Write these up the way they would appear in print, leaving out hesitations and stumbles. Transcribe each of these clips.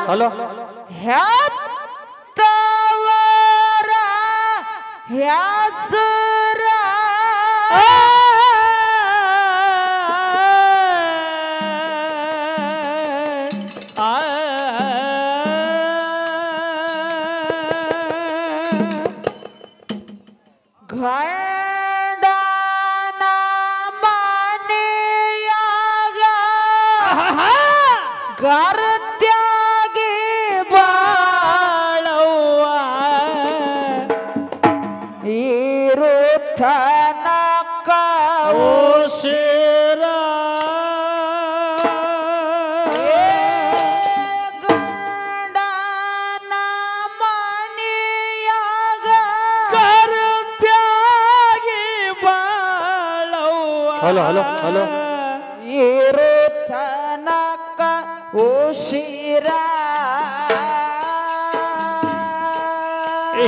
Hello ಹೆತ್ತವರ ಹೆಸರ ಗಂಡನ ಮನೆಯಾಗ ಗರ್ತ್ಯಾಗಿ ಬಾಳವ್ವ ಇರುತ್ತನಕ ಉಸಿರ ಗಂಡನ ಮನೆಯಾಗ ಕರುತ್ಯಾಗಿ ಬಾಳವ್ವ ಹಲೋ ಹಲೋ ಹಲೋ ಇರುತ್ತನಕ ಉಸಿರ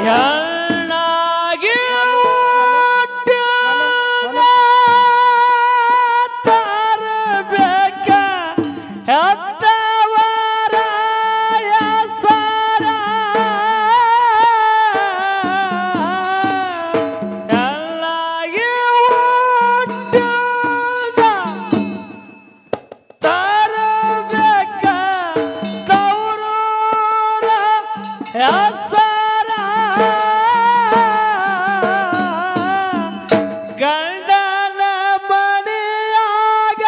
ಹೆಣ್ಣಾಗಿ ತರಬೇಕ ಹೆತ್ತವರ ಹೆಸರ ಹೆಣ್ಣಾಗಿ ತರಬೇಕ ತವರೂರ ಹೆಸರ ಗಂಡನ ಮನೆಯಾಗ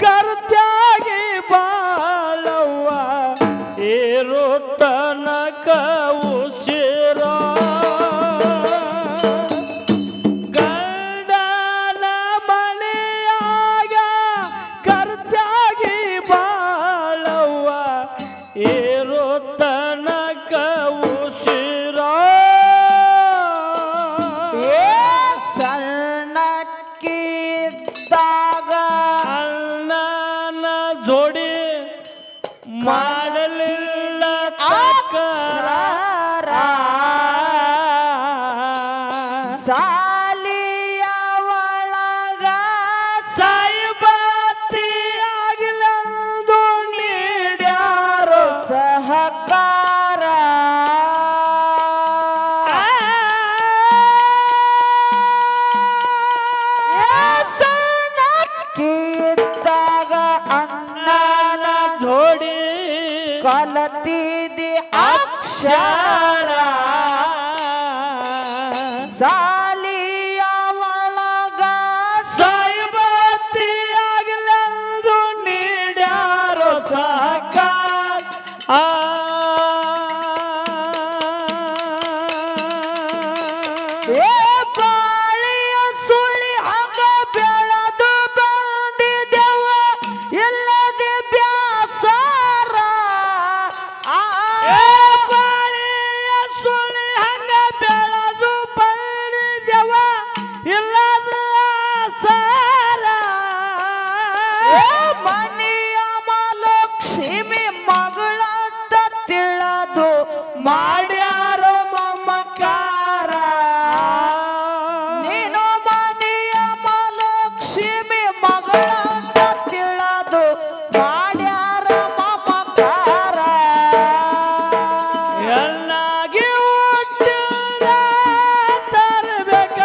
ಕರ್ತ್ಯಾಗಿ ಬಾಳವ್ವ ಇರುತ್ತನಕ ಉಸಿರ ಗಂಡನ ಮನೆಯಾಗ ಕರ್ತ್ಯಾಗಿ ಬಾಳವ್ವ ಇರುತ್ತನಕ ಉಸಿರ ಸಣ್ಣಕ್ಕಿದ್ದಾಗ ಅಣ್ಣನ ಜೋಡಿ ಮಾಡಲಿಲ್ಲ ತಕರಾರ. ಸಾಲಿಯ ಒಳಗ ಸಾಯಿಬಾತಿ ಆಗಲೆಂದು ನೀಡ್ಯಾರೋ ಸಹಕಾರ ಸಣ್ಣಕ್ಕಿದ್ದಾಗ ಅಣ್ಣನ ಜೋಡಿ ಕಲತಿದಿ ಅಕ್ಷರ ಸಾಲಿಯ ಒಳಗ ಸಾಯಿಬಾತಿ ಆಗಲೆಂದು ನೀಡ್ಯಾರೋ ಸಹಕಾರ ಏ ಬಾಳಿಯ ಸುಳಿ ಹಂಗ ಬೆಳೆದು ಬಂದಿದೆವ ಇಲ್ಲದೆ ಬ್ಯಾಸಾರ ಬಾಳಿಯ ಸುಳಿ ಹಂಗ ಬೆಳೆದು ಬಂದಿದೆವ ಇಲ್ಲದ ಸಾರ ಮನೆಯ ಮಲಕ್ಷ್ಮಿ ಮಗಳಂತ ತಿಳಿದು ಮಾಡ್ಯಾರ ಮಮಕಾರ ನೀನು ಮನೆಯ ಮಲಕ್ಷ್ಮಿ ಮಗಳಂತ ತಿಳಿದು ಮಾಡ್ಯಾರ ಮಮಕಾರ ಎಲ್ಲಾಗಿ ಹುಟ್ಟಿದ ತರಬೇಕ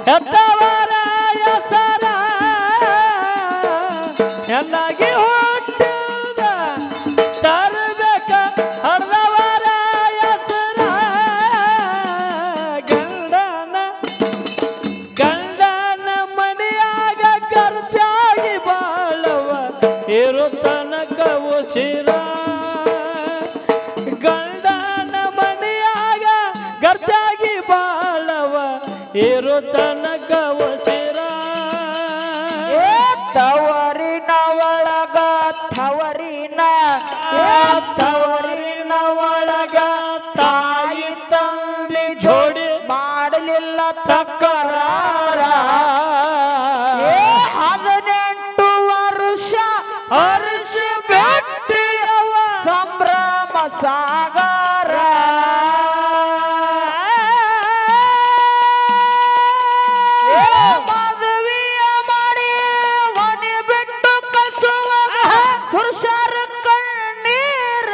ಹೆತ್ತವರ ಹೆಸರ ಎಲ್ಲಾಗಿ ಹುಟ್ಟಿದ ತರಬೇಕ ಹರ್ದವರ ಹೆಸರ ಗಂಡನ ಮನೆಯಾಗ ಕರ್ತ್ಯಾಗಿ ಬಾಳವ ಇರುತ್ತನಕ ಉಸಿರ ಗಂಡನ ಮನೆಯಾಗ ಗರ್ತಾಗಿ ಬಾಳವ ಇರುತ್ತನಕ ಉಸಿರ ತವರಿನ ಒಳಗ ತವರಿನ ತವರಿನ ಒಳಗ ತಾಯಿ ತಂದೆ ಜೋಡಿ ಮಾಡಲಿಲ್ಲ ತಕರಾರ 18 ವರ್ಷ ಹರ್ಷ ಭೇಟಿಯವ ಸಂಭ್ರಮ ಸಾಗರ ಮದುವೆಯ ಮಾಡಿ ಮನೆ ಬಿಟ್ಟು ಕಸುವಾಗ ಪುರುಷರ ಕಣ್ಣೀರ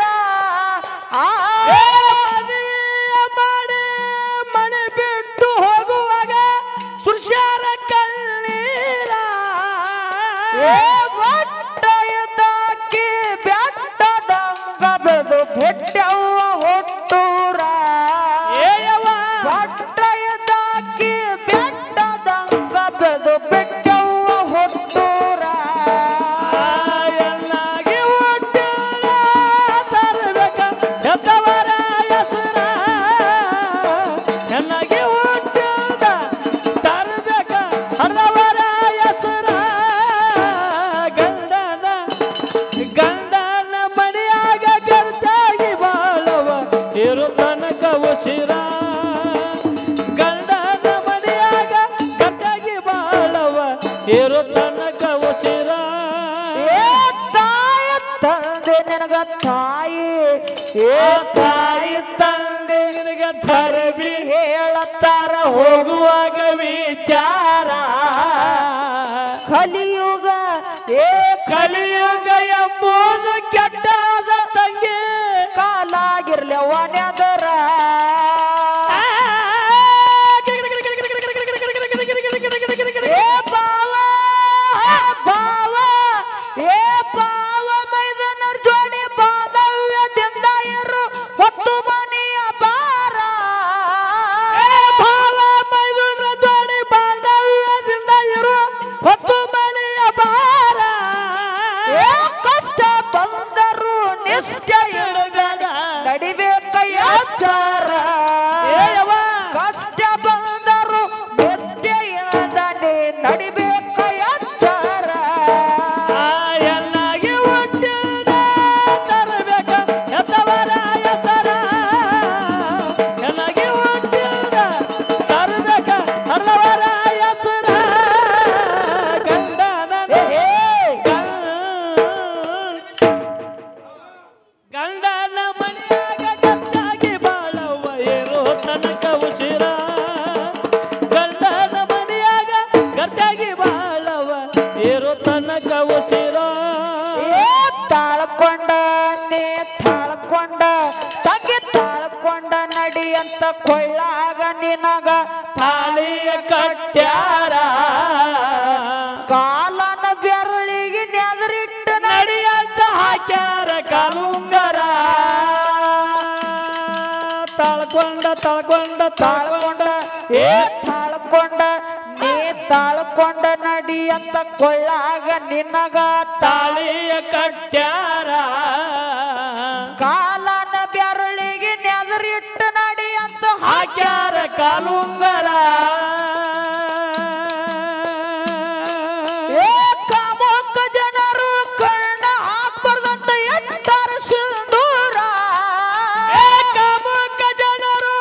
ಏ ತಾಯಿ ತಂದೆ ನಿನಗೆ ತರಬಿ ಹೇಳತ್ತಾರ ಹೋಗುವಾಗ ವಿಚಾರ ಕಲಿಯುಗ ಏ ಕಲಿಯುಗ ಎಂಬುದು ಕೆಟ್ಟಾದ ತಂಗಿ ಕಾಲಾಗಿರ್ಲವನೆದರ ಏ ಬಾವ ಬಾವ ಏ ಬಾವ ಮೈದನರ್ ಜೋಡಿ ಬಾಂಧವ್ಯದಿಂದ ಇರು ಹೊತ್ತು ಮನೆಯ ಬಾರ ಭಾವ ಮೈದುನ ಜೋಡಿ ಬಾಂಧವ್ಯದಿಂದ ಇರು ಹೊತ್ತು ಮನೆಯ ಬಾರ ಏ ಕಷ್ಟ ಬಂದರು ನಿಶ್ಚಯ ನಡಿಬೇಕ ಯಾಚಾರ ಏಯವ್ವ ಕಷ್ಟ ಬಂದರು ನಿಶ್ಚಯದಲ್ಲಿ ನಡಿಬೇಕ ಯಾಚಾರ ಎಲ್ಲಾಗಿ ಒಟ್ಟಿನ ತರಬೇಕ ಎತ್ತವರ ಎತ್ತರ ಎಲ್ಲಾಗಿ ಒಟ್ಟಿನ ತರಬೇಕ ಹರವರ ಎತ್ತರ ಗಂಡನ ಗಂಡನ ಮನೆಯಾಗ ಗಟ್ಟಾಗಿ ಬಾಳವ್ವ ಇರೋ ತನಕ ಉಸಿರ ಗಂಡನ ಮನೆಯಾಗ ಗಟ್ಟಾಗಿ ಬಾಳವ್ವ ಇರೋ ತನಕ ಉಸಿರ ಏ ತಾಳ್ಕೊಂಡ ನೇ ತಾಳ್ಕೊಂಡ ತಂಗಿ ತಾಳ್ಕೊಂಡ ನಡಿ ಅಂತ ಕೊಳ್ಳಾಗ ನಿನಗ ತಾಳಿಯ ಕಟ್ಟ್ಯಾರ ಕಾಲನ ಬೆರಳಿಗೆ ನೆದರಿಟ್ಟು ನಡಿಯಂತ ಹಾಕ್ಯಾರ ಕಾಲುಂಗರ ತಾಳ್ಕೊಂಡ ತಾಳ್ಕೊಂಡ ತಾಳ್ಕೊಂಡ ಏ ತಾಳ್ಕೊಂಡ ನೀ ತಾಳ್ಕೊಂಡ ನಡಿ ಅಂತ ಕೊಳ್ಳಾಗ ನಿನಗ ತಾಳಿಯ ಕಟ್ಟ್ಯಾರ ಕಾಲನ ಬೆರಳಿಗೆ ನೆದರಿಟ್ಟು ನಡಿ ಅಂತ ಹಾಕ್ಯಾರ ಕಾಲುಂಗರ ಏ ಕಾಮೋಕ ಜನರು ಕಣ್ಣ ಹಾಕ್ಬಾರ್ದಂತ ಎಟ್ಟಾರ ಸಿಂಧೂರ ಕಾಮುಕ ಜನರು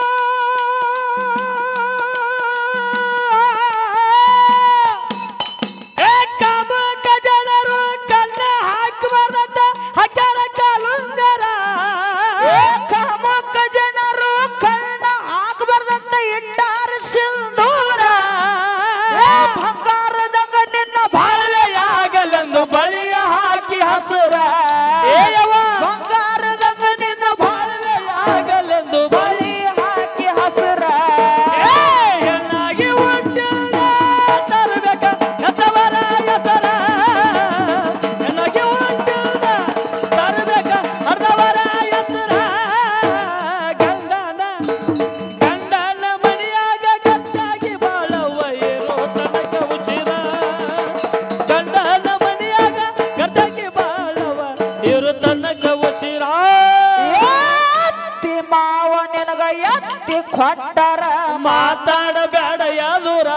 ಕಾಮುಕ ಜನರು ಕಣ್ಣ ಹಾಕಬಾರ್ದಂತ ಹಾಕ್ಯಾರ ಕಾಲುಂಗರ ಏ ಕಾಮೋಕ ಜನರು ಕಣ್ಣ ಹಾಕ್ಬಾರ್ದಂತ ಎಟ್ಟಾರ ಸಿಂಧೂರ ಏ ಬಂಗಾರದಂಗ ನಿನ್ನ ಬಾಳ್ವೆಯಾಗಲೆಂದು ಬಳಿಯ ಹಾಕಿ ಹಸುರ ಏಯವ್ವ ಬಂಗಾರದಂಗ ನಿನ್ನ ಬಾಳ್ವೆಯಾಗಲೆಂದು ಬಳಿ ಹಾಕಿ ಹಸುರ ಹೆಣ್ಣಾಗಿ ಹುಟ್ಟಿದ ತರಬೇಕ ಎತ್ತವರ ಎತ್ತರ ಹೆಣ್ಣಾಗಿ ಹುಟ್ಟಿದ ತರಬೇಕ ಅರ್ಧವರ ಎತ್ತರ ಗಂಡನ ಮನೆಯಾಗ ಗಟ್ಟಾಗಿ ಬಾಳವ್ವ ಇರೋ ತನಕ ಉಚಿರ ಗಂಡನ ಮನೆಯಾಗ ಗಟ್ಟಾಗಿ ಬಾಳವ್ವ ಇರೋ ತನಕ ಉಚಿರ ಎತ್ತಿ ಮಾವ ನಿನಗ ಎತ್ತಿ ಕೊಟ್ಟರ ಮಾತಾಡಬೇಡ ಯಾದೂರ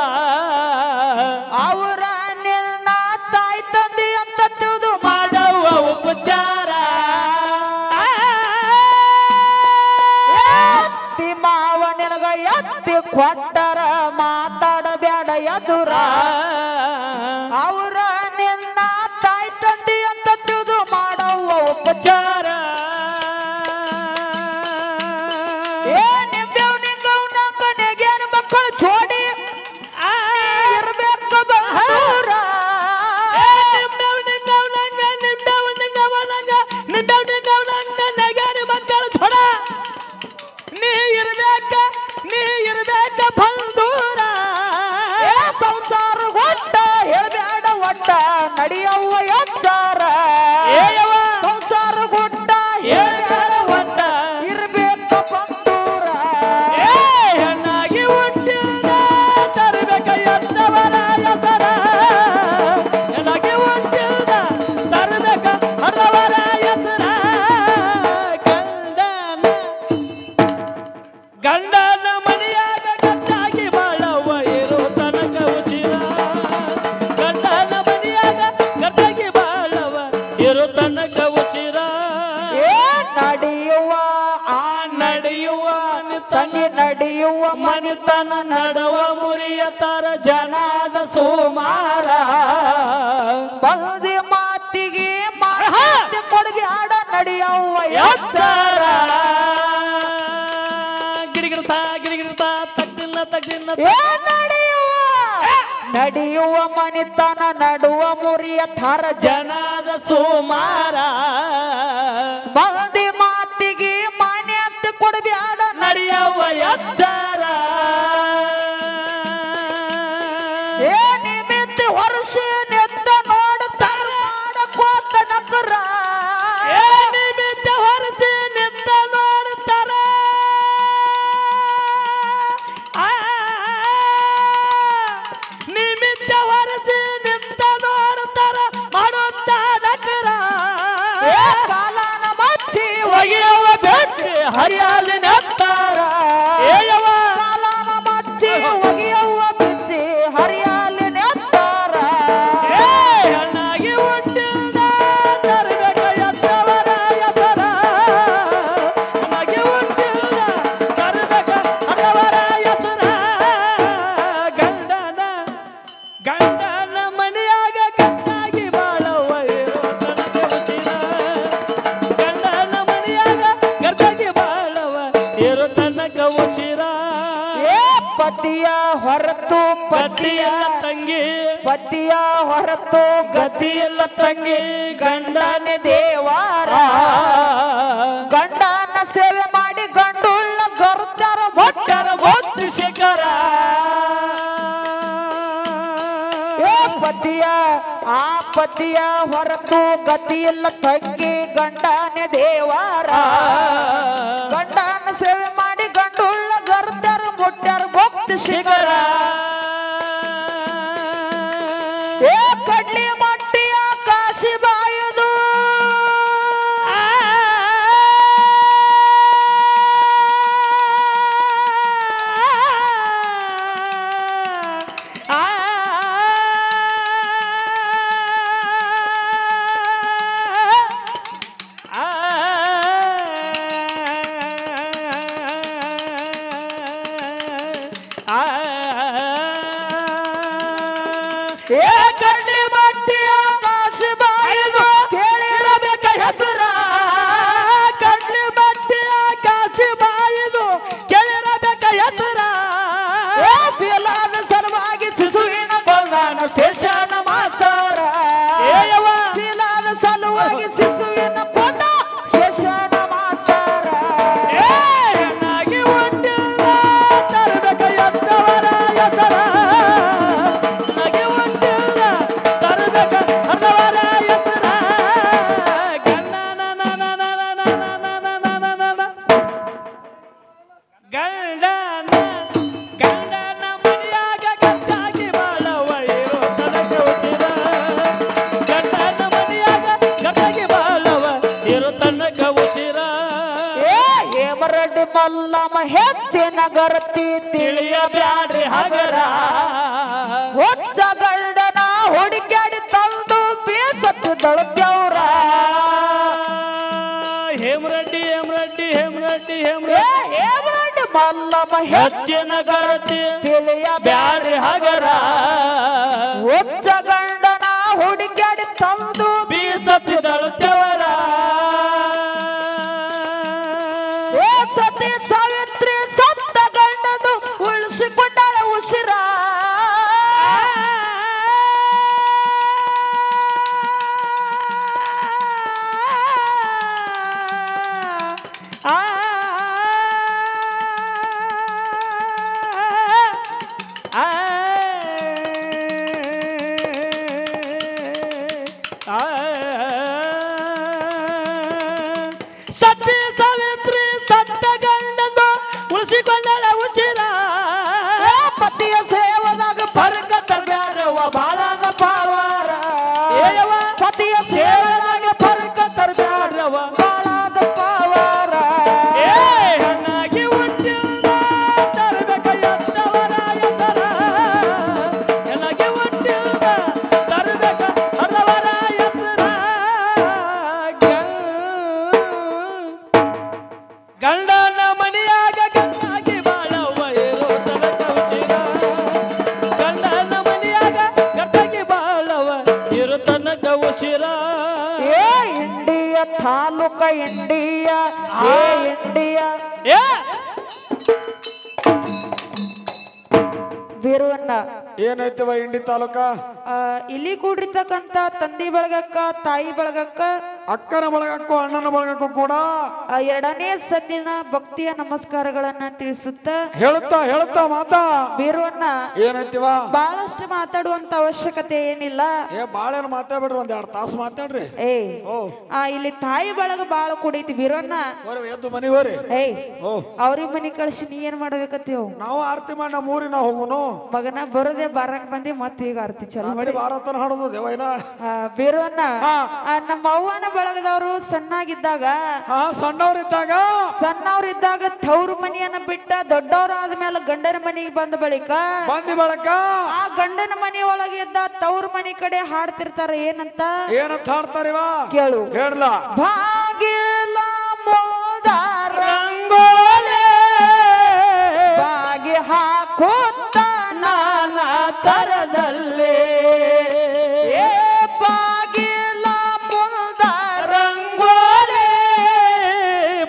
ಅವರ ನಿನ್ನ ತಾಯಿ ತಂದಿ ಅಂತ ತಿಳಿದು ಮಾಡವ್ವ ಉಪಚಾರ ಎತ್ತಿ ಮಾವ ನಿನಗ ಎತ್ತಿ ಕೊಟ್ಟರ ಮಾತಾಡಬೇಡ ಎದುರ ಅವರ ನಿನ್ನ ತಾಯಿ ತಂದಿ ಅಂತ ತಿಳಿದು ಮಾಡವ್ವ ಉಪಚಾರ ಏ ನಿಂಬೆವ್ ನಿಂಗವ್ನಂಗ ನೆಗೆನ ಮಕ್ಕಳು ಜೋಡಿ ಇರ್ಬೇಕು ಬಹದೂರ ಮಕ್ಕಳು ಥೊಡ ನೀ ಇರ್ಬೇಕ ಬಂದೂರ ಏ ಸಂಸಾರ ಒಟ್ಟ ಹೇಳ್ಬೇಡ ಒಟ್ಟ ನಡಿಯವ್ವ ಎತ್ತಾರ ಏಯವ್ವ ಸಂಸಾರ ಗುಟ್ಟ ಹೇಳ್ಬೇಡ ಒಟ್ಟ ಇರ್ಬೇಕು ಬಂದೂರ ಹೆಣ್ಣಾಗಿ ಹುಟ್ಟಿದ ತರಬೇಕ ಎತ್ತವರ ಎತ್ತರ ಹೆಣ್ಣಾಗಿ ಹುಟ್ಟಿದ ತರಬೇಕ ಹರವರ ಎತ್ತರ ಗಂಡನ ಮನೆಯಾಗ ಗಟ್ಟಾಗಿ ಬಾಳವ್ವ ಇರೋ ತನಕ ಉಚಿರ ಗಂಡನ ಮನೆಯಾಗ ಗಟ್ಟಾಗಿ ಬಾಳವ್ವ ಇರೋ ತನಕ ಉಚಿರ ಏ ನಡೆಯುವ ಆ ನಡೆಯುವ ತಂಗಿ ನಡೆಯುವ ಮನಿತನ ನಡವ ಮುರಿಯತರ ಜನಾದ ಸುಮಾರ ಬಹುದಿ ಮಾತಿಗೆ ಮಾತಿ ಕೊಡಬ್ಯಾಡ ನಡೆಯವ್ವ ಎತ್ತರ ಗಿಡಿಗಿಡ್ತಾ ಗಿಡಿಗಿಡ್ತಾ ತಗ್ದಿಲ್ಲ ತಗ್ದಿಲ್ಲ ಏ ನಡೆಯುವ ಮನಿತನ ನಡುವ ಮುರಿಯ ಥರ ಜನದ ಸುಮಾರ ಮಂದಿ ಮಾತಿಗೆ ಮಾನ್ಯ ಅಂತ ಕೊಡಬ್ಯಾಡ ನಡೆಯವ ಎತ್ತರ ಏ ನಿಮಿತ್ತ ವರ್ಷ ನೆತ್ತ ನೋಡ್ತಾರ ಮಾಡಕೋತ ನಕರ ಏ ನಿಮಿತ್ತ ಹೊರಸಿ ನಿಂತ ನೋಡ್ತಾರ ನಿಮಿತ್ತ ಹೊರಸಿ ನಿಂತ ನೋಡ್ತಾರ ಮಾಡುತ್ತ ನಕರ ಕಾಲನ ಮಚ್ಚಿ ಒಗೆಯವ ಬೆಚ್ಚಿ ಹರಿಯಾಲಿ ನೆತ್ತಾರ ಏಯವ ಕಾಲನ ಮಚ್ಚಿ ಒಗೆಯವ್ವ ಬಿಚ್ಚಿ ಹರಿಯಾಲಿ ನೆತ್ತಾರ ಏ ಹೆಣ್ಣಾಗಿ ಹುಟ್ಟಿದ ತರಬೇಕ ಎತ್ತವರ ಎತ್ತರ ಹೆಣ್ಣಾಗಿ ಹುಟ್ಟಿದ ತರಬೇಕ ಅದವರ ಎತ್ತರ ಗಂಡನ ಮನೆಯಾಗ ಗಂಡಾಗಿ ಬಾಳವ್ವ ಇರೋ ತನಕ ಹುಟ್ಟಿದ ಗಂಡನ ಮನೆಯಾಗ ಗರ್ದಾಗಿ ಬಾಳವ್ವ ಇರೋ ತನಕ ಹುಟ್ಟಿರ ಏ ಪತಿಯ ಹೊರತು ಗತಿಯಲ್ಲ ತಂಗಿ ಪತಿಯ ಹೊರತು ಗತಿಯಲ್ಲ ತಂಗಿ ಗಂಡನೇ ದೇವಾರ ಗಂಡನ ಸೇವೆ ಮಾಡಿ ಗಂಡುಳ್ಳ ಗರುತ್ತರ ಒಟ್ಟರ ಒತ್ತು ಶಿಖರ ಏ ಪತಿಯ ಆ ಪತಿಯ ಹೊರತು ಗತಿಯಿಲ್ಲ ತಂಗಿ ಗಂಡನೇ ದೇವಾರ ಗಂಡನ ಸೇವೆ ಮಾಡಿ ಗಂಡುಳ್ಳ ಗರುತ್ತರ ಮುಟ್ಟ್ಯಾರ ಭಕ್ತಿ ಶಿಖರ ಏ ಕಡ್ಲಿ ಮಟ್ಟಿಯ ಕಾಶಿ ಬಾಯುದು ಏ ಕಡ್ಲಿ ಮಟ್ಟಿಯ ಕಾಶಿ ಬಾಯುದು ಕೇಳಿರಬೇಕ ಹೆಸರ ಕಡ್ಲಿ ಬಟ್ಟಿಯ ಕಾಶಿ ಬಾಯಿದು ಕೇಳಿರಬೇಕ ಹೆಸರ ಏ ಸೀಲಾದ ಸಲುವಾಗಿ ಶಿಶುವಿನ ಬಂಗಾನ ಸ್ಟೇಷನ್ ಮಾಸ್ತರ ಏಯವ್ವ ಸೀಲಾದ ಸಲುವಾಗಿ ಶಿಶುವಿನ ಕೊಂಡ ಸ್ಟೇಷನ್ ಮಾಸ್ತರ ಏ ಹೆಣ್ಣಾಗಿ ಹುಟ್ಟಿದ ತರಬೇಕ ಎತ್ತವರ ಹೆಸರ ಹೆಣ್ಣಾಗಿ ಹುಟ್ಟಿದ ತರಬೇಕ ಅದವರ ಹೆಸರ ಗಂಡನ ಮನೆಯಾಗ ಗಂಡಾಗಿ ಬಾಳವ್ವ ಇರೋ ತನಕ ಹುಟ್ಟಿದ ಗಂಡನ ಮನೆಯಾಗ ಗಂಡಾಗಿ ಬಾಳವ್ವ ಇರೋ ತನಕ ಹುಟ್ಟಿರ ಏ ಹೇಮರೆಡ್ಡಿ ಮಲ್ಲಮ್ಮ ಹೆಚ್ಚಿನ ಗರತಿ ತಿಳಿಯ ಬ್ಯಾಡ್ರಿ ಹಗರ ಹೊಚ್ಚ ಗಂಡನ ಹುಡುಕ್ಯಾಡಿ ತಂದು ಬೇಸತ್ತು ದಳದ್ಯವ್ರ ಹೇಮರೆಡ್ಡಿ ಹೇಮರೆಡ್ಡಿ ಹೇಮರೆಡ್ಡಿ ಏ ಹೇಮರೆಡ್ಡಿ ಹೇಮರೆಡ್ಡಿ ಮಲ್ಲಮ್ಮ ಹೆಚ್ಚಿನ ಗರತಿ ತಿಳಿಯ ಬ್ಯಾಡ್ರಿ ಹಗರ ಹೊಚ್ಚ ಗಂಡನ ಹುಡುಕ್ಯಾಡಿ ತಂದು ಬೀಸತ್ತಿದಳುತ್ತವರ ಏ ಸತಿ ಸಾವಿತ್ರಿ ಸತ್ತ ಗಂಡದು ಉಳಿಸಿಕೊಂಡಳ ಉಸಿರ ಸತಿ ಸಾವಿತ್ರಿ ಸತ್ತ ಗಂಡದು ಉಳಿಸಿಕೊಂಡಳ ಉಚಿರ ಏ ಪತಿಯ ಸೇವದಾಗ ಬರಕತ್ತ ಬ್ಯಾರವ್ವ ಬಾಳನ ಪಾವಾರ ಏಯವ್ವ ಪತಿಯ ಸೇವದಾಗ ಸೇವನಾಗ ಬರಕತ್ತ ಬ್ಯಾರವ್ವ ಬಾಳಾದ ಪಾವಾರ ಏ ಹೆಣ್ಣಾಗಿ ಹುಟ್ಟಿದ ತರಬೇಕ ಎತ್ತವರ ಹೆಸರ ಹೆಣ್ಣಾಗಿ ಹುಟ್ಟಿದ ತರಬೇಕ ಅದವರ ಹೆಸರ ಗಂಡನ ಮನೆಯಾಗ ಗಂಡಾಗಿ ಬಾಳವ್ವ ಇರೋ ತನಕ ಹುಟ್ಟಿದ ಗಂಡನ ಮನೆಯಾಗ ಗಂಡಾಗಿ ಬಾಳವ್ವ ಇಂಡಿಯಾ ಏ ಇಂಡಿಯಾ ಏ ಬೀರುವನ್ನ ಏನೈತಿವ ಇಂಡಿ ತಾಲೂಕ ಇಲ್ಲಿ ಕೂಡಿರ್ತಕ್ಕಂತ ತಂದಿ ಬಳಗಕ್ಕ ತಾಯಿ ಬಳಗಕ್ಕ ಅಕ್ಕನ ಬಳಗಕ್ಕೂ ಅಣ್ಣನ ಬಳಗಕ್ಕೂ ಕೂಡ ಎರಡನೇ ಸಂದಿನ ಭಕ್ತಿಯ ನಮಸ್ಕಾರಗಳನ್ನ ತಿಳಿಸುತ್ತ ಹೇಳುತ್ತಾ ಮಾತಾ ಬೀರುವನ್ನ ಏನೈತಿವ ಬಹಳಷ್ಟು ಮಾತಾಡುವಂತ ಅವಶ್ಯಕತೆ ಏನಿಲ್ಲ. ಬಾಳೇನು ಮಾತಾಡ್ಬಿಡ್ರಿ 2 ತಾಸು ಮಾತಾಡ್ರಿ. ಏ ಇಲ್ಲಿ ತಾಯಿ ಬಳಗ ಬಾಳ ಕೂಡೈತಿ ಬೀರುವನ್ನ. ಎದ್ದು ಮನಿ ಹೋರಿ. ಅವ್ರಿಗೆ ಮನಿ ಕಳಿಸಿ ನೀ ಏನ್ ಮಾಡ್ಬೇಕತ್ತೀವ್? ನಾವು ಆರತಿ ಮಾಡಿ ನಮ್ಮ ಊರಿನ ಹೋಗುನು ಮಗನ ಬರೋದೇ ಬಾರಕ್ ಬಂದಿ ಮತ್ತ ಈಗ ಆರತಿ ಚಲೋ ಮಾಡಿ ಭಾರತನ ಹಾಡೋದು ದೇವಯ್ಯನ. ಬೀರುವನ್ನ ನಮ್ಮ ಅವ್ವನ ಬಳಗದವರು ಸಣ್ಣಾಗಿದ್ದಾಗ ಸಣ್ಣವ್ರಿದ್ದಾಗ ತವ್ರ ಮನಿಯನ್ನ ಬಿಟ್ಟ ದೊಡ್ಡವರಾದ್ಮೇಲೆ ಗಂಡನ ಮನೆಗೆ ಬಂದ ಬಳಿಕ ಆ ಗಂಡನ ಮನೆ ಒಳಗೆ ಇದ್ದ ತವ್ರ ಮನಿ ಕಡೆ ಹಾಡ್ತಿರ್ತಾರ. ಏನಂತ ಹಾಡ್ತಾರಿವ ಕೇಳು. ಹೇಳಲ್ಲ ಭಾಗಿಲ ಮೋದ ರಂಗೋಲೆ ಬಾಗಿ ಹಾಕುತ್ತ ನಾನಾ ತರದಲ್ಲಿ ಏ ಬಾಗಿಲ ಮುಂದ ರಂಗೋಲೆ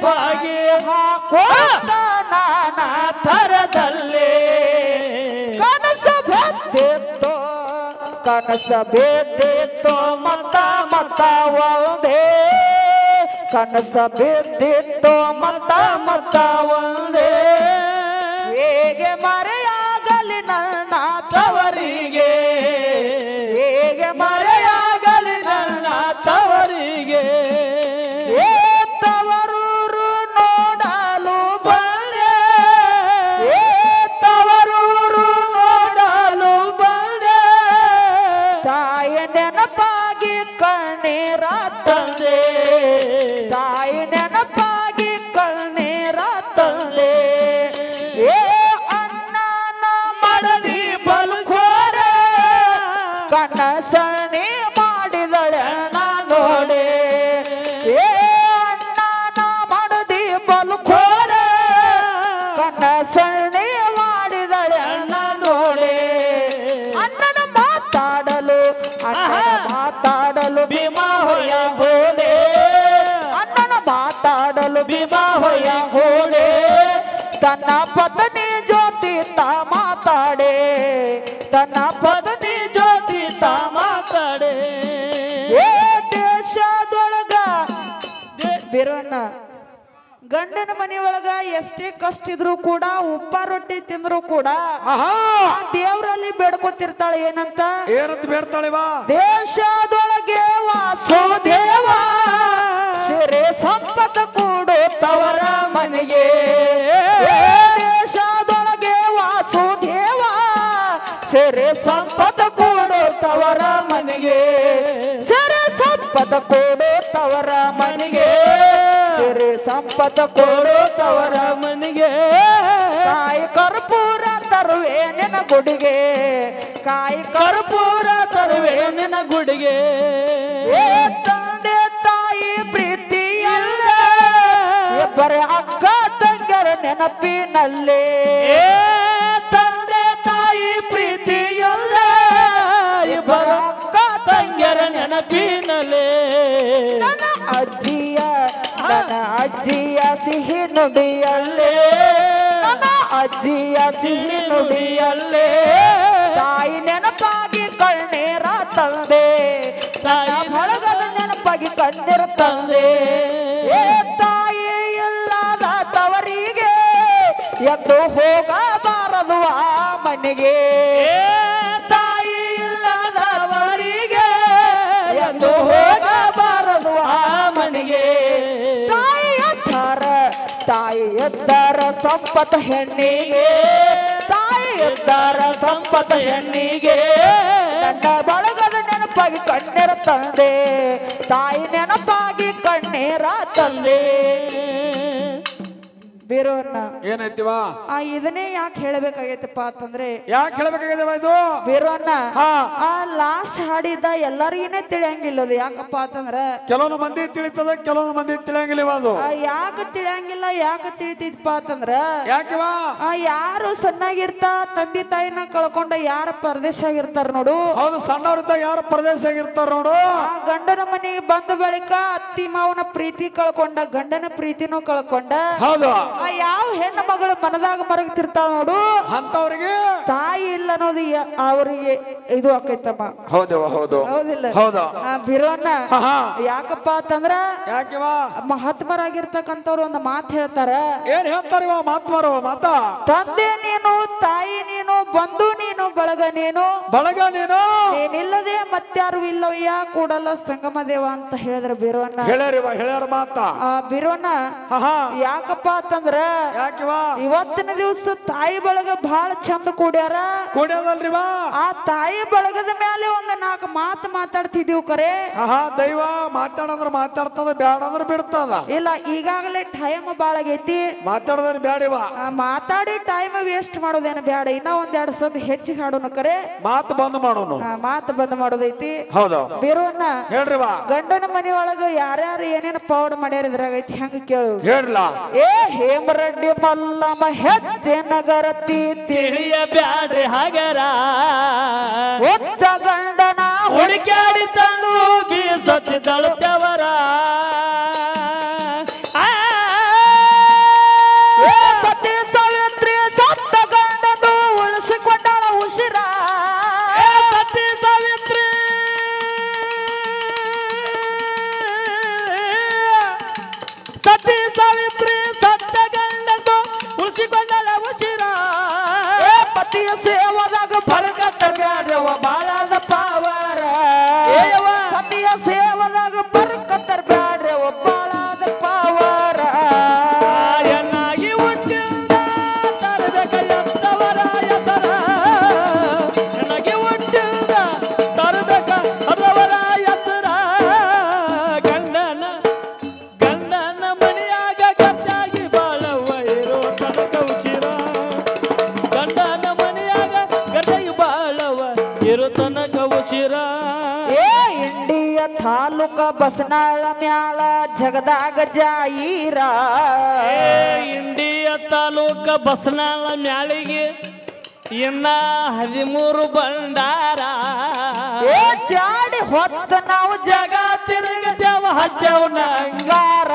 ಬಾಗಿ ಹಾಕುತ್ತ ನಾನಾ ತರದಲ್ಲಿ ಕನಸ ಬಿದ್ದಿತ್ತು ಮತ್ತ ಮತ್ತ ಒಂದೇ ಕನಸ ಬಿದ್ದಿತ್ತು ಮತ್ತ ಮತ್ತ ಒಂದೇ ಹೇಗೆ ಮರೆಯಾಗಲಿ ನನ್ನ ತವರಿಗೆ ಹೇಗೆ ಮರೆಯಾಗಲಿ ನನ್ನ ತವರಿಗೆ ಏ ತವರೂರು ನೋಡಲು ಬಂದೆ ಏ ತವರೂರು ನೋಡಲು ಬಂದೆ ತಾಯ ನೆನಪಾಗಿ ಕಣ್ಣೀರ ತಂದೆ ತಾಯಿ ನೆನಪಾಗಿ ಕಣ್ಣೀರ ತಂದೆ ಏ ಅಣ್ಣನ ಮಡದಿ ಬಲ್ಕೋರ ಕನಸಣಿ ಮಾಡಿದಳೆ ನೋಡೆ ಏ ಅಣ್ಣನ ಮಡದಿ ಬಲ್ಕೋರ ಕನಸಣಿ ಮಾಡಿದಳೆ ನೋಡೆ ಅಣ್ಣನ ಮಾತಾಡಲು ಭೀಮಾ ಹೊಯ ಹೋದೆ ಅಣ್ಣನ ಮಾತಾಡಲು ಭೀಮಾ ಹೊಯ ಹೋದೆ ತನ್ನ ಪತ್ನಿ ಜ್ಯೋತಿ ತಾ ಮಾತಾಡೆ ತನ್ನ ಪತ್ನಿ ಜ್ಯೋತಿ ತಾ ಮಾತಾಡೆ ಏ ದೇಶದೊಳಗ ಬಿರೋಣ ಗಂಡನ ಮನೆಯೊಳಗ ಎಷ್ಟೇ ಕಷ್ಟ ಇದ್ರು ಕೂಡ ಉಪ್ಪ ರೊಟ್ಟಿ ತಿಂದ್ರು ಕೂಡ ದೇವರಲ್ಲಿ ಬೇಡ್ಕೊತಿರ್ತಾಳೆ. ಏನಂತ ಬೇಡ್ತಾಳಿವ ದೇಶದೊಳಗೆ ವಾಸುದೇವ ಸಿರೆ ಸಂಪತ್ತ ಕೂಡು ತವರ ಮನೆಗೆ ದೇಶದೊಳಗೆ ವಾಸುದೇವ ಸಿರೆ ಸಂಪತ್ತ ಕೂಡು ತವರ ಮನೆಗೆ ಸಿರೆ ಸಂಪತ್ತ ಕೂಡು ತವರ ಮನೆಗೆ ಸಿರೆ ಸಂಪತ್ತ ಕೂಡು ತವರ ಮನೆಗೆ ಕಾಯಿ ಕರ್ಪೂರ ತರುವೆ ನಿನ್ನ ಗುಡಿಗೆ ಕಾಯಿ ಕರ್ಪೂರ ತರುವೆ ನಿನ್ನ ಗುಡಿಗೆ ಏ ತಂದೆ ತಾಯಿ ಪ್ರೀತಿಯಲ್ಲ ಇಬ್ಬರ ಅಕ್ಕ ತಂಗರ ನೆನಪಿನಲ್ಲಿ ಏ ತಂದೆ ತಾಯಿ ಪ್ರೀತಿಯಲ್ಲ ಇಬ್ಬರ ಅಕ್ಕ ತಂಗಿಯರ ನೆನಪಿನಲ್ಲೇ ನನ್ನ ಅಜ್ಜಿಯ ಸಿಹಿ ನುಡಿಯಲ್ಲೇ ನನ್ನ ಅಜ್ಜಿಯ ಸಿಹಿ ನುಡಿಯಲ್ಲೇ ತಾಯಿ ನೆನಪಾಗಿ ಕಣ್ಣೀರ ತಂದೆ ತಾಯಿ ಬಳಗದ ನೆನಪಾಗಿ ಕಣ್ಣೀರ ತಂದೆ ಏ ತಾಯಿ ಇಲ್ಲದ ತವರಿಗೆ ಎಂದು ಹೋಗಬಾರದು ಆ ಮನೆಗೆ ತಾಯಿ ಇಲ್ಲದವರಿಗೆ ಎಂದು ಹೋಗಬಾರದು ಆ ಮನೆಗೆ ತಾಯಿ ಎದ್ದರ ಸಂಪತ್ತ ಹೆಣ್ಣಿಗೆ ತಾಯಿ ಎದ್ದರ ಸಂಪತ್ತ ಹೆಣ್ಣಿಗೆ ನನ್ನ ಬಳಗದ ನೆನಪಾಗಿ ಕಣ್ಣೀರ ತಂದೆ ತಾಯಿ ನೆನಪಾಗಿ ಕಣ್ಣೀರ ತಂದೆ ಬೀರವನ್ನ ಏನೈತಿವ ಇದನ್ನೇ ಯಾಕೆ ಹೇಳಬೇಕಾಗೈತಪ್ಪ ಅಂತಂದ್ರೆ ಯಾಕೆ ಹೇಳ್ಬೇಕಾಗಿದೆವ ಇದು ಬೀರವನ್ನ ಹಾ ಲಾಸ್ಟ್ ಹಾಡಿದ್ದ ಎಲ್ಲರಿಗೇನೆ ತಿಳಿಯಂಗಿಲ್ಲ ಅದು ಯಾಕಪ್ಪ ಅಂತಂದ್ರ ಕೆಲವೊಂದು ಮಂದಿ ತಿಳಿತದ ಕೆಲವೊಂದು ಮಂದಿ ತಿಳಿಯಂಗಿಲ್ಲ ಅದು ಯಾಕೆ ತಿಳಿಯಂಗಿಲ್ಲ ಯಾಕೆ ತಿಳಿತೈತಪ್ಪ ಅಂತಂದ್ರ ಯಾಕಿವ ಯಾರು ಸಣ್ಣಾಗಿರ್ತಾ ತಂದೆ ತಾಯಿನ ಕಳ್ಕೊಂಡ ಯಾರ ಪರದೇಶ ಆಗಿರ್ತಾರ ನೋಡು ಹೌದು ಸಣ್ಣವ್ರಿದ್ದ ಯಾರು ಪ್ರದೇಶ ಆಗಿರ್ತಾರ ನೋಡು ಗಂಡನ ಮನೆಗೆ ಬಂದ ಬಳಿಕ ಅತ್ತಿ ಮಾವನ ಪ್ರೀತಿ ಕಳ್ಕೊಂಡ ಗಂಡನ ಪ್ರೀತಿನೂ ಕಳ್ಕೊಂಡ ಹೌದು ಯಾವ ಹೆಣ್ಣು ಮಗಳು ಮನದಾಗ ಮರಗ್ತಿರ್ತಾವ ನೋಡು ಅಂತವ್ರಿಗೆ ತಾಯಿ ಇಲ್ಲ ಅನ್ನೋದು ಅವ್ರಿಗೆ ಇದು ಆಕೈತಮ್ಮ ಹೌದವ ಹೌದು ಹೌದಿಲ್ಲ ಹೌದು ಬಿರೋನ್ನ ಹಾ ಯಾಕಪ್ಪ ಅಂತಂದ್ರ ಯಾಕಿವ ಮಹಾತ್ಮರಾಗಿರ್ತಕ್ಕಂಥವ್ರು ಒಂದು ಮಾತು ಹೇಳ್ತಾರ ಏನ್ ಹೇಳ್ತಾರಿವ ಮಾತ್ಮಾರು ಮಾತ ತಂದೆ ನೀನು ತಾಯಿ ನೀನು ಬಂಧು ನೀನು ಬಳಗ ಬಳಗ ನೀನು ನೀನಿಲ್ಲದೆ ಮತ್ಯಾರು ಇಲ್ಲವಯ್ಯ ಕೂಡಲ್ಲ ಸಂಗಮ ದೇವ ಅಂತ ಹೇಳಿದ್ರ ಬಿರೋನ್ನ ಹೇಳ್ಯಾರ ಮಾತ ಬಿರೋನ್ನ ಯಾಕಪ್ಪ ಅಂತಂದ್ರ ಯಾಕಿವ ಇವತ್ತಿನ ದಿವಸ ತಾಯಿ ಬಳಗ ಬಹಳ ಚಂದ ಕೂಡ್ಯಾದಲ್ರಿವ ಆ ತಾಯಿ ಬಳಗದ ಮೇಲೆ ಒಂದು 4 ಮಾತು ಮಾತಾಡ್ತಿದೀವಿ ಕರೆ ದೈವ ಮಾತಾಡಂದ್ರ ಮಾತಾಡ್ತದ ಬ್ಯಾಡ ಅಂದ್ರ ಬಿಡ್ತದ ಇಲ್ಲ ಈಗಾಗಲೇ ಟೈಮ್ ಬಾಳ ಆಗೈತಿ ಮಾತಾಡೋದ್ರ ಬ್ಯಾಡಿವ ಮಾತಾಡಿ ಟೈಮ್ ವೇಸ್ಟ್ ಮಾಡೋದೇನ ಬ್ಯಾಡ ಇನ್ನ 1-2 ಸತಿ ಹೆಚ್ಚಿಗೆ ಹಾಡೋಣ ಕರೆ ಮಾತು ಬಂದ್ ಮಾಡೋನು ಮಾತು ಬಂದ್ ಮಾಡೋದೈತಿ ಹೌದು ಬೇರೋನ್ನ ಹೇಳ್ರಿವ ಗಂಡನ ಮನೆಯೊಳಗ ಯಾರ್ಯಾರು ಏನೇನು ಪೌಡ್ ಮಾಡ್ಯಾರ ಇದ್ರಾಗೈತಿ ಹೆಂಗ ಕೇಳು ಹೇಳ್ಲ ಹೇಮರೆಡ್ಡಿ ಮಲ್ಲಮ್ಮ ಹೆಜ್ಜೆ ನಗರತಿ ತಿಳಿಯ ಬ್ಯಾಡ್ರಿ ಹಗರ ಒತ್ತ ಗಂಡನ ಹುಡುಕಾಡಿ ತಂದು ಬೀಸತ್ತಿದ್ದಳು ತೆವರ ಸತಿ ಸಾವಿತ್ರಿ ಸತ್ತ ಗಂಡನು ಉಳಿಸಿಕೊಂಡಳ ಉಸಿರ ಸತಿ ಸಾವಿತ್ರಿ ಸತಿ ಸಾವಿತ್ರಿ ಸತ್ತ ಗಂಡನು ಉಳಿಸಿಕೊಂಡಳ ಉಸಿರ ಪತಿಯ ಸೇವದಾಗ ಬರಕತ್ತ ಬ್ಯಾಡ್ರವ ಬಾಳದ ಪಾವರ ಪತಿಯ ಸೇವದಾಗ ಬರಕತ್ತ ಬ್ಯಾಡ್ರವ ಬಾಳದ ಪಾವರ ಎನ್ನಾಗಿ ಹುಟ್ಟಿದ ತರಬೇಕ ಎತ್ತವರ ಎತ್ತರ ಎನ್ನಾಗಿ ಹುಟ್ಟಿದ ತರಬೇಕ ಅದವರ ಎತ್ತರ ಗಂಡನ ಮನೆಯಾಗ ಗಟ್ಟಾಗಿ ಬಾಳವ್ವ ಇರೋ ತನಕ ಉಚಿರ ಗಂಡನ ಮನೆಯಾಗ ಗಟ್ಟಾಗಿ ಬಾಳವ್ವ ಇರೋ ತನಕ ಉಚಿರ ಇಂಡಿಯ ತಾಲೂಕ ಬಸನಾಳ ಮ್ಯಾಲ ಜಗದಾಗ ಜಾಯಿರ ಇಂಡಿಯ ತಾಲೂಕ ಬಸನಾಳ ಮ್ಯಾಳಿಗೆ ಇನ್ನ 13 ಬಂಡಾರ ಜಾಡಿ ಹೊತ್ತ ನಾವು ಜಗ ತಿರುಗದೇವ ಹಚ್ಚವನ ಅಂಗಾರ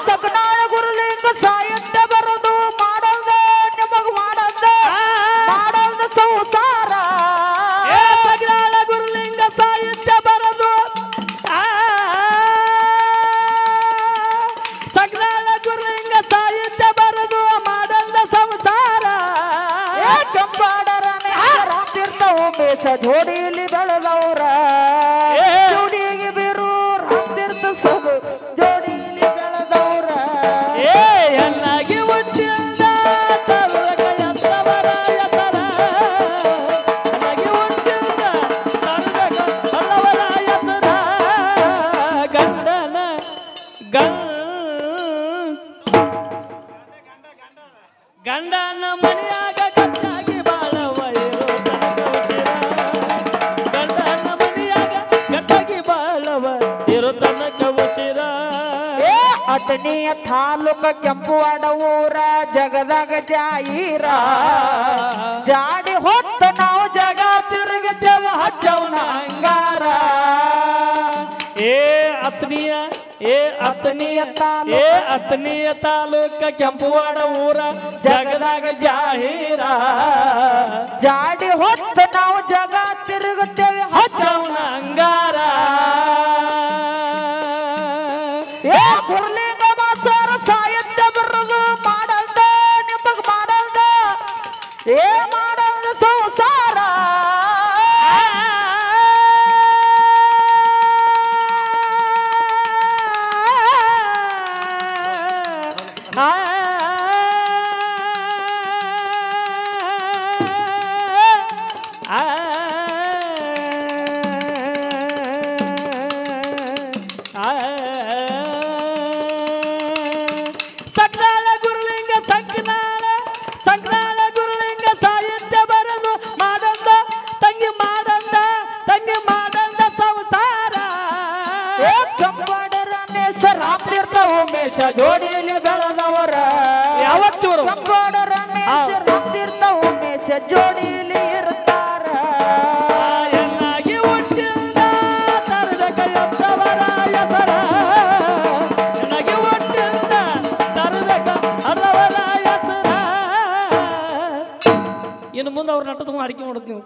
ಸಕನಾಳ ಗುರುಲಿಂಗ ಸಾಹಿತ್ಯ ಬರೋದು ಮಾಡೋದ ನಿಮಗ ಮಾಡೋದ ಸಂಸಾರ ಸಗ್ರಾಳ ಗುರುಲಿಂಗ ಸಾಹಿತ್ಯ ಬರದು ಸಗ್ರಾಳ ಗುರುಲಿಂಗ ಸಾಹಿತ್ಯ ಬರದು ಮಾಡಲ್ಲ ಸಂಸಾರ ಕೆಂಪಾಡರ ರಾಮತೀರ್ಥ ಉಮೇಶ ಜೋಡಿಲಿ ಬೆಳೆದವ್ರ ಜೋಡಿಗೆ ಬೀರು ರಾಮತೀರ್ಥ ಸಗು ಜೋಡಿಲಿ ಬೆಳೆದವ್ರ ಎನ್ನಾಗಿ ಹುಟ್ಟಿದ ತರುಲಕ ಎತ್ತವರ ಎತ್ತರ ಎನ್ನಾಗಿ ಹುಟ್ಟಿದ ತರುಲಕ ಹಲ್ಲವರ ಎತ್ತರ ಗಂಡನ ಮನೆಯಾಗ ಗಟ್ಟಾಗಿ ಬಾಳವ್ವ ಇರೋ ತನಕ ಉಚಿರ ಗಂಡನ ಮನೆಯಾಗ ಗಟ್ಟಾಗಿ ಬಾಳವ್ವ ಇರೋ ತನಕ ಉಚಿರ ಅತನಿಯ ತಾಲೂಕ ಕೆಂಪುವಾಡ ಊರ ಜಗದಾಗ ಜಾಯಿರ ಜಾಡಿ ಹೊತ್ತ ನಾವು ಜಗ ತಿರುಗದೇವ ಹಚ್ಚವನ ಅಂಗಾರ ಅತ್ನಿಯ ತಾಲೂಕ ಕೆಂಪುವಾಡ ಊರ ಜಗದಾಗ ಜಾಹೀರ ಜಾಡಿ ಹೊತ್ತ ನಾವು ಜಗ ತಿರುಗುತ್ತೇವೆ ಹಚ್ಚವನ ಅಂಗಾರ ಗುರುಲಿಂಗ ಮಾಸ್ತರ ಸಾಹಿತ್ಯ ಬರೋದು ಮಾಡಲ್ದ ನಿಮಗ ಮಾಡಲ್ದ ಮಾಡಲ್ದ ಸಂಸಾರ ಆ ಬೆಳೆದವರ ಯಾವತ್ತಿವರು ಗಂಗೋಡ ರಮೇಶ ನಂದಿರ್ತ ಉಮೇಶ ಜೋಡಿಲಿ ಇರ್ತಾರ ಎನ್ನಾಗಿ ಹುಟ್ಟಿಂದ ತರಬೇಕ ಎದ್ದವರ ಎದರ ಎನ್ನಾಗಿ ಹುಟ್ಟಿಂದ ತರಬೇಕ ಅರವರ ಎದರ ಇನ್ನು ಮುಂದೆ ಅವ್ರ ನಟದ ಅಡಿಕೆ ಮಾಡೋದು ನೀವು